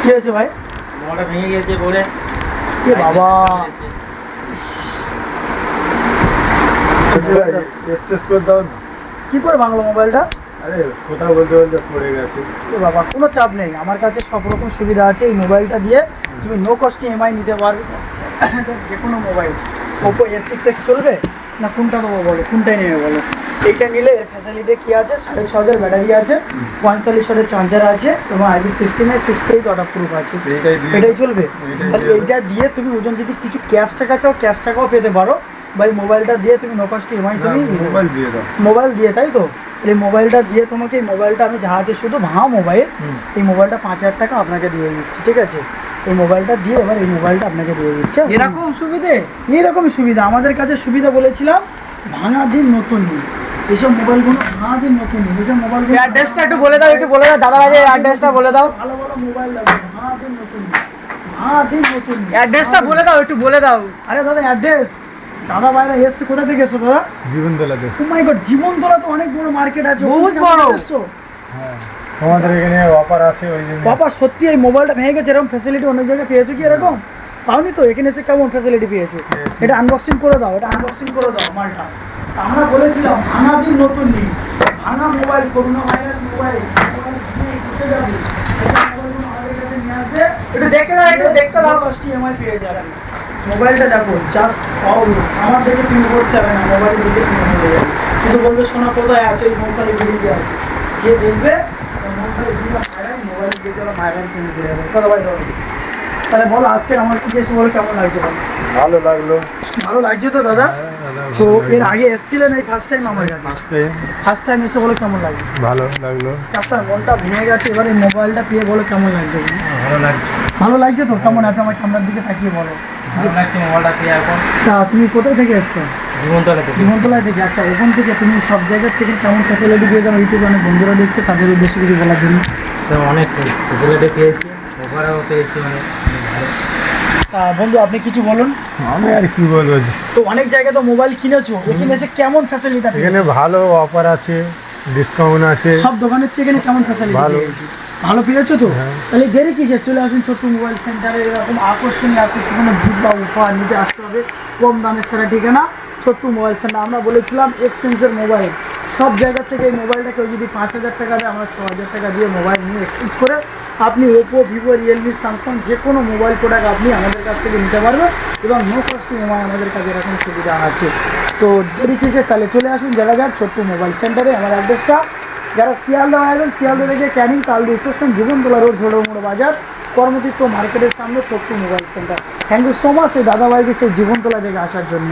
কি হয়েছে ভাই? মোবাইলটা ভেঙে গেছে পরে। এ বাবা, এক্সচেঞ্জ করে দাও না। কি করে ভাঙলো মোবাইলটা? আরে কথা বলতে বলতে পড়ে গেছে। এ বাবা, কোনো চাপ নেই, আমার কাছে সব রকম সুবিধা আছে। এই মোবাইলটা দিয়ে তুমি নো কস্ট ইএমআই নিতে পারবে। যে কোনো মোবাইল, ওপো S6X চলবে না কোনটা দেবো বলো, কোনটাই নেবে বলো? এইটা নিলে এর ফ্যাসিলিটি কী আছে, 6,500 ব্যাটারি আছে, 45 চার্জার আছে এবং IP16 6 ওয়াটার প্রুফ আছে। এটাই চলবে। তাহলে এইটা দিয়ে তুমি ওজন যদি কিছু ক্যাশ টাকা চাও, ক্যাশ টাকাও পেতে পারো। বা এই মোবাইলটা দিয়ে তুমি নো কস্ট ইএমআই তুমি মোবাইল দিয়ে দাও। মোবাইল দিয়ে, তাই তো? এই মোবাইলটা দিয়ে তোমাকে, এই মোবাইলটা আমি জাহাজে শুধু ভাঙা মোবাইল, এই মোবাইলটা 5,000 টাকা আপনাকে দিয়ে দিচ্ছি, ঠিক আছে? এই মোবাইলটা দিয়ে এবার এই মোবাইলটা আপনাকে দিয়ে দিচ্ছে। এরকম সুবিধে, এইরকমই সুবিধা আমাদের কাছে সুবিধা বলেছিলাম, ভাঙা দিন নতুন দিন। এইসব মোবাইলগুলো ভাঙা দিন নতুন দিন, এইসব মোবাইলগুলো অ্যাড্রেসটা একটু বলে দাও, দাদা ভাই অ্যাড্রেসটা বলে দাও। ভালো ভালো মোবাইল লাগবে, ভাঙা দিন নতুন দিন, ভাঙা দিন নতুন দিন। অ্যাড্রেসটা বলে দাও, একটু বলে দাও। আরে দাদা, অ্যাড্রেস দাদা ভাইরা এসছে, কোথা থেকে এসছো দাদা? জীবনতলাতে। ও মাই গড, জীবনতলা তো অনেক বড় মার্কেট আছে, বহুত বড়। হ্যাঁ, তোমাদের এখানে অফার আছে ওই জন্য। বাবা সত্যি এই মোবাইলটা ভেঙে গেছে, এরকম ফ্যাসিলিটি অনেক জায়গায় পেয়েছো কি এরকম? পাওনি তো? এখানে এসে কেমন ফ্যাসিলিটি পেয়েছো? এটা আনবক্সিং করে দাও, এটা আনবক্সিং করে দাও মালটা। আমরা বলেছিলাম ভাঙা দিন নতুন দিন, ভাঙা মোবাইল, করোনা ভাইরাস মোবাইল বসে যাবে, মোবাইলগুলো আমাদের কাছে নিয়ে আসবে, একটু দেখতে দাও, একটু দেখতে দাও। কষ্ট ইএমআই পেয়ে যাবেন। মোবাইলটা দেখো, জাস্ট পাওয়ার, আমার থেকে পিন করতে হবে না, মোবাইল দিকে পিন হয়ে যাবে। শুধু বলবে শোনা কোথায় আছে, ওই মোবাইল ভিডিও আছে, যে দেখবে mobile video viral, mobile video viral কিনে দিয়ে যাবে। কথা ভাই দাও। তাহলে বলো, আজকে আমার কাছে এসে বলে কেমন লাগছে? ভালো লাগলো। ভালো লাগছে তো দাদা? তো এর আগে এসেছিলেন এই ফার্স্ট টাইম আমার কাছে? ফার্স্ট টাইম এসে বলে কেমন লাগছে? ভালো লাগলো। আপনার মনটা ভেঙে গেছে, এবার এই মোবাইলটা পেয়ে বলে কেমন লাগছে? ভালো লাগছে। ভালো লাগছে তো? কেমন আছে আমার ক্যামেরার দিকে তাকিয়ে বলো। ভালো লাগছে মোবাইলটা পেয়ে এখন। তা তুমি কোথায় থেকে এসছো? জীবনতলা থেকে। জীবনতলায় থেকে। আচ্ছা, ওখান থেকে তুমি সব জায়গার থেকে কেমন ফ্যাসিলিটি পেয়ে যাও? ইউটিউবে অনেক বন্ধুরা দেখছে, তাদের উদ্দেশ্যে কিছু বলার জন্য। অনেক ফেসিলিটি পেয়েছি, অফারও পেয়েছি, মানে ভালো। তা বন্ধু, আপনি কিছু বলুন। আমি আর কি বলবো, তো অনেক জায়গায় তো মোবাইল কিনেছো, এখানে এসে কেমন ফ্যাসিলিটি? এখানে ভালো অফার আছে, ডিসকাউন্ট আছে। সব দোকানের চেয়ে এখানে কেমন ফ্যাসিলিটি ভালো। পেয়েছো? ভালো পেয়েছো তো? হ্যাঁ। তাহলে দেরি কিসের? চলে আসুন ছোট্ট মোবাইল সেন্টারে। এরকম আকর্ষণীয় গিফট বা উপহার নিতে আসতে হবে। কম দামের সেরা ঠিকানা ছোট্ট মোবাইল সেন্টার। আমরা বলেছিলাম এক্সচেঞ্জের মোবাইল, সব জায়গা থেকে এই মোবাইলটা কেউ যদি 5,000 টাকা দেয়, আমরা 6,000 টাকা দিয়ে মোবাইল নিয়ে এক্সচেঞ্জ করে আপনি ওপো, ভিভো, রিয়েলমি, স্যামসাং যে কোনো মোবাইল প্রোডাক্ট আপনি আমাদের কাছ থেকে নিতে পারবেন এবং নো কস্ট ইএমআই আমাদের কাছে এরকম সুবিধা আছে। তো দেরি কিসের? তাহলে চলে আসুন জেলাঘাট ছোট্ট মোবাইল সেন্টারে। আমার অ্যাড্রেসটা, যারা শিয়ালদা আসবেন, শিয়ালদা থেকে ক্যানিং তালদি স্টেশন, জীবনতলা রোড, ঝোড়মোড় বাজার, কর্মতীর্থ মার্কেটের সামনে ছোট্ট mobile centre. Thank you so much এই দাদাভাইকে সেই জীবনতলা থেকে আসার জন্য।